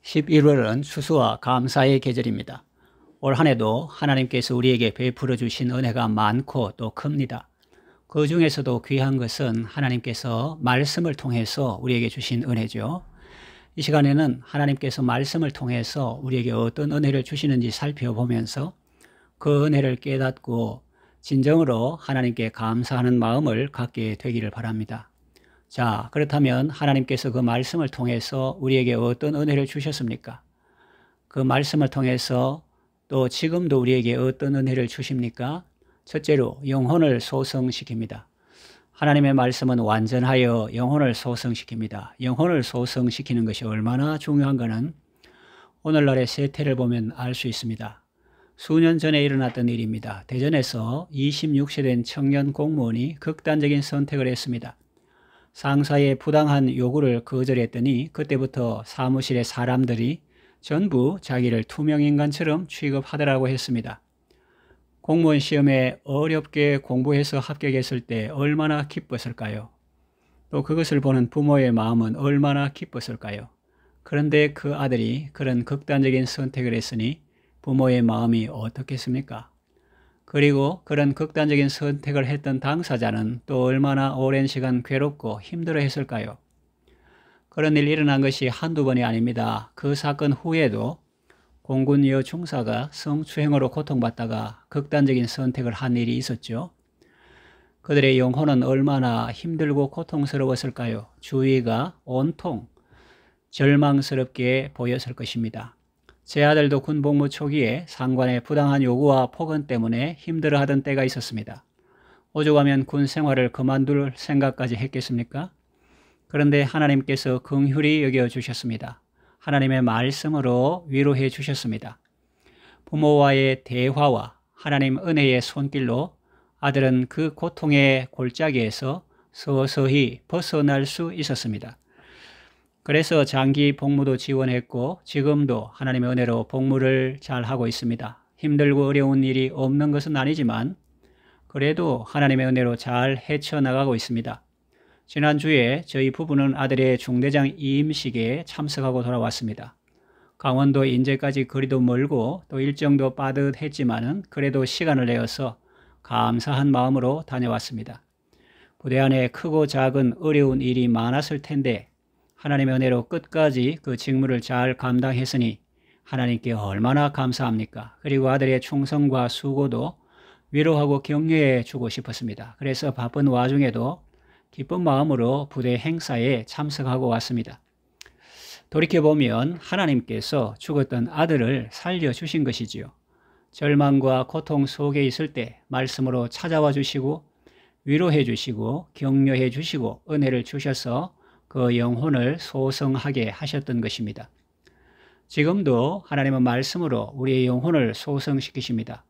11월은 추수와 감사의 계절입니다. 올 한해도 하나님께서 우리에게 베풀어 주신 은혜가 많고 또 큽니다. 그 중에서도 귀한 것은 하나님께서 말씀을 통해서 우리에게 주신 은혜죠. 이 시간에는 하나님께서 말씀을 통해서 우리에게 어떤 은혜를 주시는지 살펴보면서 그 은혜를 깨닫고 진정으로 하나님께 감사하는 마음을 갖게 되기를 바랍니다. 자, 그렇다면 하나님께서 그 말씀을 통해서 우리에게 어떤 은혜를 주셨습니까? 그 말씀을 통해서 또 지금도 우리에게 어떤 은혜를 주십니까? 첫째로 영혼을 소성시킵니다. 하나님의 말씀은 완전하여 영혼을 소성시킵니다. 영혼을 소성시키는 것이 얼마나 중요한가는 오늘날의 세태를 보면 알 수 있습니다. 수년 전에 일어났던 일입니다. 대전에서 26세 된 청년 공무원이 극단적인 선택을 했습니다. 상사의 부당한 요구를 거절했더니 그때부터 사무실의 사람들이 전부 자기를 투명인간처럼 취급하더라고 했습니다. 공무원 시험에 어렵게 공부해서 합격했을 때 얼마나 기뻤을까요? 또 그것을 보는 부모의 마음은 얼마나 기뻤을까요? 그런데 그 아들이 그런 극단적인 선택을 했으니 부모의 마음이 어떻겠습니까? 그리고 그런 극단적인 선택을 했던 당사자는 또 얼마나 오랜 시간 괴롭고 힘들어 했을까요? 그런 일이 일어난 것이 한두 번이 아닙니다. 그 사건 후에도 공군 여 중사가 성추행으로 고통받다가 극단적인 선택을 한 일이 있었죠. 그들의 영혼은 얼마나 힘들고 고통스러웠을까요? 주위가 온통 절망스럽게 보였을 것입니다. 제 아들도 군복무 초기에 상관의 부당한 요구와 폭언 때문에 힘들어하던 때가 있었습니다. 오죽하면 군 생활을 그만둘 생각까지 했겠습니까? 그런데 하나님께서 긍휼히 여겨주셨습니다. 하나님의 말씀으로 위로해 주셨습니다. 부모와의 대화와 하나님 은혜의 손길로 아들은 그 고통의 골짜기에서 서서히 벗어날 수 있었습니다. 그래서 장기 복무도 지원했고 지금도 하나님의 은혜로 복무를 잘 하고 있습니다. 힘들고 어려운 일이 없는 것은 아니지만 그래도 하나님의 은혜로 잘 헤쳐나가고 있습니다. 지난주에 저희 부부는 아들의 중대장 이임식에 참석하고 돌아왔습니다. 강원도 인제까지 거리도 멀고 또 일정도 빠듯했지만은 그래도 시간을 내어서 감사한 마음으로 다녀왔습니다. 부대 안에 크고 작은 어려운 일이 많았을 텐데 하나님의 은혜로 끝까지 그 직무를 잘 감당했으니 하나님께 얼마나 감사합니까? 그리고 아들의 충성과 수고도 위로하고 격려해 주고 싶었습니다. 그래서 바쁜 와중에도 기쁜 마음으로 부대 행사에 참석하고 왔습니다. 돌이켜보면 하나님께서 죽었던 아들을 살려주신 것이지요. 절망과 고통 속에 있을 때 말씀으로 찾아와 주시고 위로해 주시고 격려해 주시고 은혜를 주셔서 그 영혼을 소성하게 하셨던 것입니다. 지금도 하나님은 말씀으로 우리의 영혼을 소성시키십니다.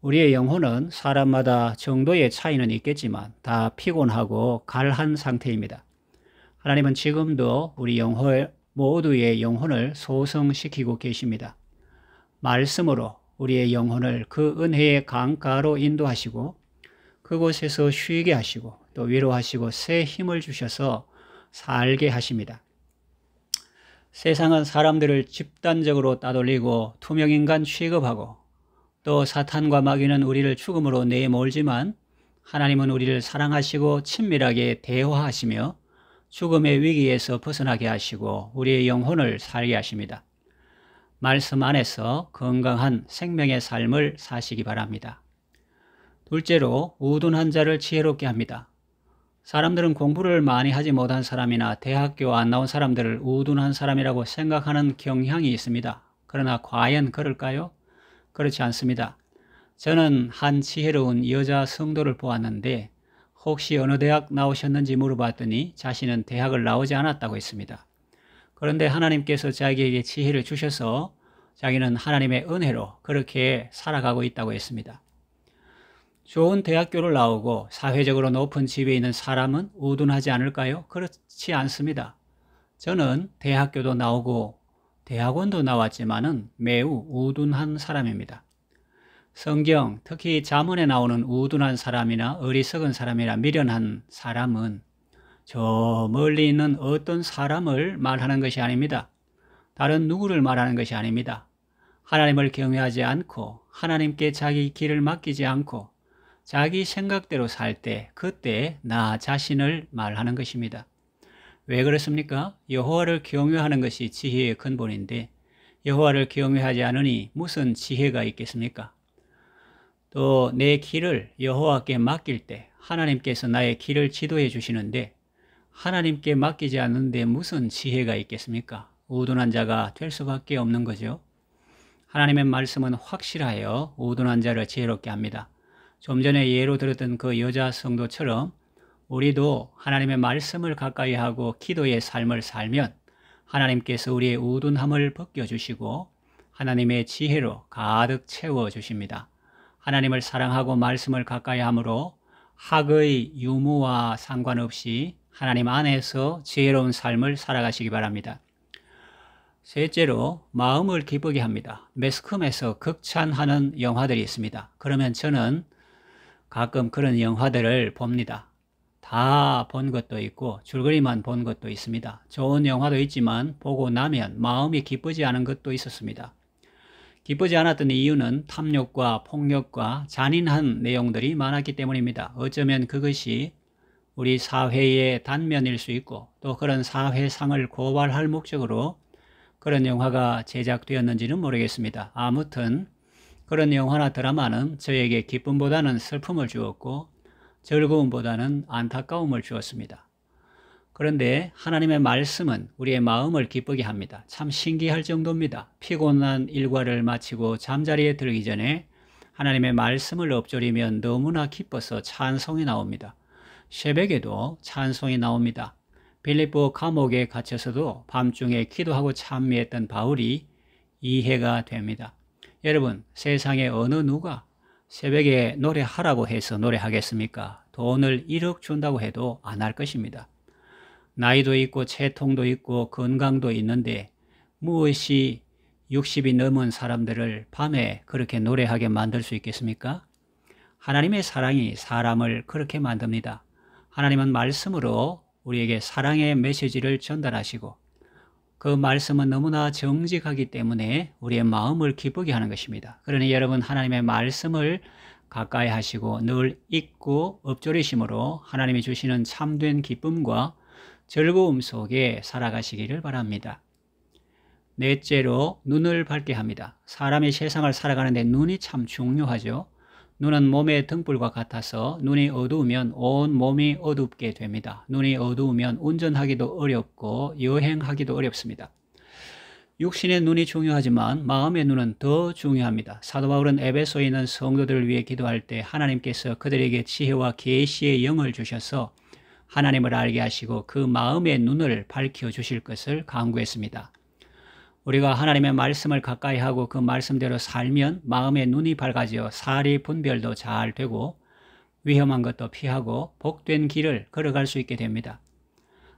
우리의 영혼은 사람마다 정도의 차이는 있겠지만 다 피곤하고 갈한 상태입니다. 하나님은 지금도 우리 모두의 영혼을 소성시키고 계십니다. 말씀으로 우리의 영혼을 그 은혜의 강가로 인도하시고 그곳에서 쉬게 하시고 또 위로하시고 새 힘을 주셔서 살게 하십니다. 세상은 사람들을 집단적으로 따돌리고 투명인간 취급하고 또 사탄과 마귀는 우리를 죽음으로 내몰지만 하나님은 우리를 사랑하시고 친밀하게 대화하시며 죽음의 위기에서 벗어나게 하시고 우리의 영혼을 살게 하십니다. 말씀 안에서 건강한 생명의 삶을 사시기 바랍니다. 둘째로 우둔한 자를 지혜롭게 합니다. 사람들은 공부를 많이 하지 못한 사람이나 대학교 안 나온 사람들을 우둔한 사람이라고 생각하는 경향이 있습니다. 그러나 과연 그럴까요? 그렇지 않습니다. 저는 한 지혜로운 여자 성도를 보았는데 혹시 어느 대학 나오셨는지 물어봤더니 자신은 대학을 나오지 않았다고 했습니다. 그런데 하나님께서 자기에게 지혜를 주셔서 자기는 하나님의 은혜로 그렇게 살아가고 있다고 했습니다. 좋은 대학교를 나오고 사회적으로 높은 집에 있는 사람은 우둔하지 않을까요? 그렇지 않습니다. 저는 대학교도 나오고 대학원도 나왔지만은 매우 우둔한 사람입니다. 성경, 특히 잠언에 나오는 우둔한 사람이나 어리석은 사람이나 미련한 사람은 저 멀리 있는 어떤 사람을 말하는 것이 아닙니다. 다른 누구를 말하는 것이 아닙니다. 하나님을 경외하지 않고 하나님께 자기 길을 맡기지 않고 자기 생각대로 살 때 그때 나 자신을 말하는 것입니다. 왜 그렇습니까? 여호와를 경외하는 것이 지혜의 근본인데 여호와를 경외하지 않으니 무슨 지혜가 있겠습니까? 또 내 길을 여호와께 맡길 때 하나님께서 나의 길을 지도해 주시는데 하나님께 맡기지 않는데 무슨 지혜가 있겠습니까? 우둔한 자가 될 수밖에 없는 거죠. 하나님의 말씀은 확실하여 우둔한 자를 지혜롭게 합니다. 좀 전에 예로 들었던 그 여자 성도처럼 우리도 하나님의 말씀을 가까이 하고 기도의 삶을 살면 하나님께서 우리의 우둔함을 벗겨주시고 하나님의 지혜로 가득 채워주십니다. 하나님을 사랑하고 말씀을 가까이 함으로 학의 유무와 상관없이 하나님 안에서 지혜로운 삶을 살아가시기 바랍니다. 셋째로 마음을 기쁘게 합니다. 매스컴에서 극찬하는 영화들이 있습니다. 그러면 저는 가끔 그런 영화들을 봅니다. 다 본 것도 있고 줄거리만 본 것도 있습니다. 좋은 영화도 있지만 보고 나면 마음이 기쁘지 않은 것도 있었습니다. 기쁘지 않았던 이유는 탐욕과 폭력과 잔인한 내용들이 많았기 때문입니다. 어쩌면 그것이 우리 사회의 단면일 수 있고 또 그런 사회상을 고발할 목적으로 그런 영화가 제작되었는지는 모르겠습니다. 아무튼 그런 영화나 드라마는 저에게 기쁨보다는 슬픔을 주었고 즐거움보다는 안타까움을 주었습니다. 그런데 하나님의 말씀은 우리의 마음을 기쁘게 합니다. 참 신기할 정도입니다. 피곤한 일과를 마치고 잠자리에 들기 전에 하나님의 말씀을 엎조리면 너무나 기뻐서 찬송이 나옵니다. 새벽에도 찬송이 나옵니다. 빌립보 감옥에 갇혀서도 밤중에 기도하고 찬미했던 바울이 이해가 됩니다. 여러분, 세상에 어느 누가 새벽에 노래하라고 해서 노래하겠습니까? 돈을 1억 준다고 해도 안 할 것입니다. 나이도 있고 채통도 있고 건강도 있는데 무엇이 60이 넘은 사람들을 밤에 그렇게 노래하게 만들 수 있겠습니까? 하나님의 사랑이 사람을 그렇게 만듭니다. 하나님은 말씀으로 우리에게 사랑의 메시지를 전달하시고 그 말씀은 너무나 정직하기 때문에 우리의 마음을 기쁘게 하는 것입니다. 그러니 여러분 하나님의 말씀을 가까이 하시고 늘 읽고 엎조리심으로 하나님이 주시는 참된 기쁨과 즐거움 속에 살아가시기를 바랍니다. 넷째로 눈을 밝게 합니다. 사람이 세상을 살아가는데 눈이 참 중요하죠. 눈은 몸의 등불과 같아서 눈이 어두우면 온 몸이 어둡게 됩니다. 눈이 어두우면 운전하기도 어렵고 여행하기도 어렵습니다. 육신의 눈이 중요하지만 마음의 눈은 더 중요합니다. 사도 바울은 에베소에 있는 성도들을 위해 기도할 때 하나님께서 그들에게 지혜와 계시의 영을 주셔서 하나님을 알게 하시고 그 마음의 눈을 밝혀주실 것을 간구했습니다. 우리가 하나님의 말씀을 가까이 하고 그 말씀대로 살면 마음의 눈이 밝아져 사리 분별도 잘 되고 위험한 것도 피하고 복된 길을 걸어갈 수 있게 됩니다.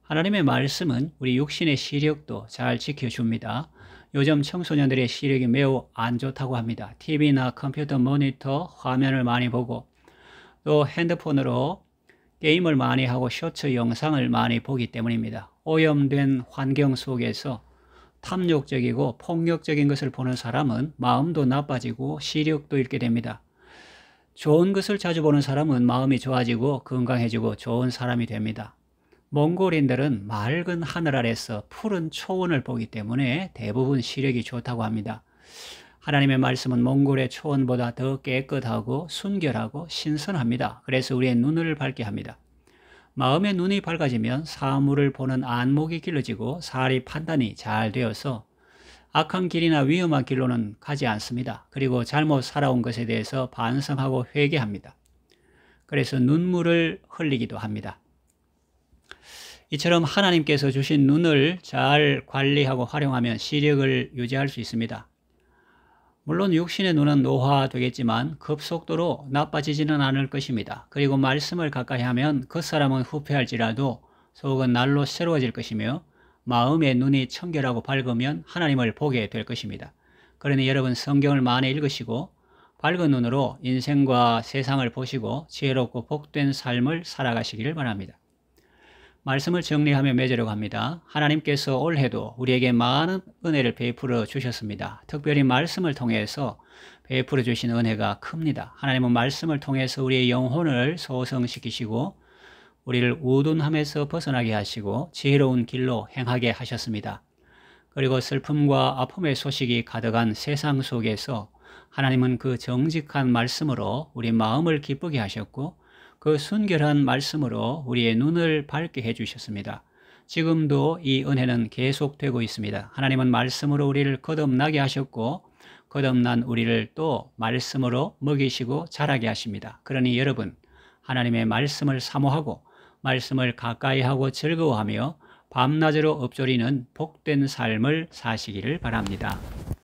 하나님의 말씀은 우리 육신의 시력도 잘 지켜줍니다. 요즘 청소년들의 시력이 매우 안 좋다고 합니다. TV나 컴퓨터 모니터 화면을 많이 보고 또 핸드폰으로 게임을 많이 하고 쇼츠 영상을 많이 보기 때문입니다. 오염된 환경 속에서 탐욕적이고 폭력적인 것을 보는 사람은 마음도 나빠지고 시력도 잃게 됩니다. 좋은 것을 자주 보는 사람은 마음이 좋아지고 건강해지고 좋은 사람이 됩니다. 몽골인들은 맑은 하늘 아래서 푸른 초원을 보기 때문에 대부분 시력이 좋다고 합니다. 하나님의 말씀은 몽골의 초원보다 더 깨끗하고 순결하고 신선합니다. 그래서 우리의 눈을 밝게 합니다. 마음의 눈이 밝아지면 사물을 보는 안목이 길러지고 사리 판단이 잘 되어서 악한 길이나 위험한 길로는 가지 않습니다. 그리고 잘못 살아온 것에 대해서 반성하고 회개합니다. 그래서 눈물을 흘리기도 합니다. 이처럼 하나님께서 주신 눈을 잘 관리하고 활용하면 시력을 유지할 수 있습니다. 물론 육신의 눈은 노화되겠지만 급속도로 나빠지지는 않을 것입니다. 그리고 말씀을 가까이 하면 겉사람은 후패할지라도 속은 날로 새로워질 것이며 마음의 눈이 청결하고 밝으면 하나님을 보게 될 것입니다. 그러니 여러분 성경을 많이 읽으시고 밝은 눈으로 인생과 세상을 보시고 지혜롭고 복된 삶을 살아가시기를 바랍니다. 말씀을 정리하며 맺으려고 합니다. 하나님께서 올해도 우리에게 많은 은혜를 베풀어 주셨습니다. 특별히 말씀을 통해서 베풀어 주신 은혜가 큽니다. 하나님은 말씀을 통해서 우리의 영혼을 소성시키시고 우리를 우둔함에서 벗어나게 하시고 지혜로운 길로 행하게 하셨습니다. 그리고 슬픔과 아픔의 소식이 가득한 세상 속에서 하나님은 그 정직한 말씀으로 우리 마음을 기쁘게 하셨고 그 순결한 말씀으로 우리의 눈을 밝게 해주셨습니다. 지금도 이 은혜는 계속되고 있습니다. 하나님은 말씀으로 우리를 거듭나게 하셨고 거듭난 우리를 또 말씀으로 먹이시고 자라게 하십니다. 그러니 여러분, 하나님의 말씀을 사모하고 말씀을 가까이 하고 즐거워하며 밤낮으로 읊조리는 복된 삶을 사시기를 바랍니다.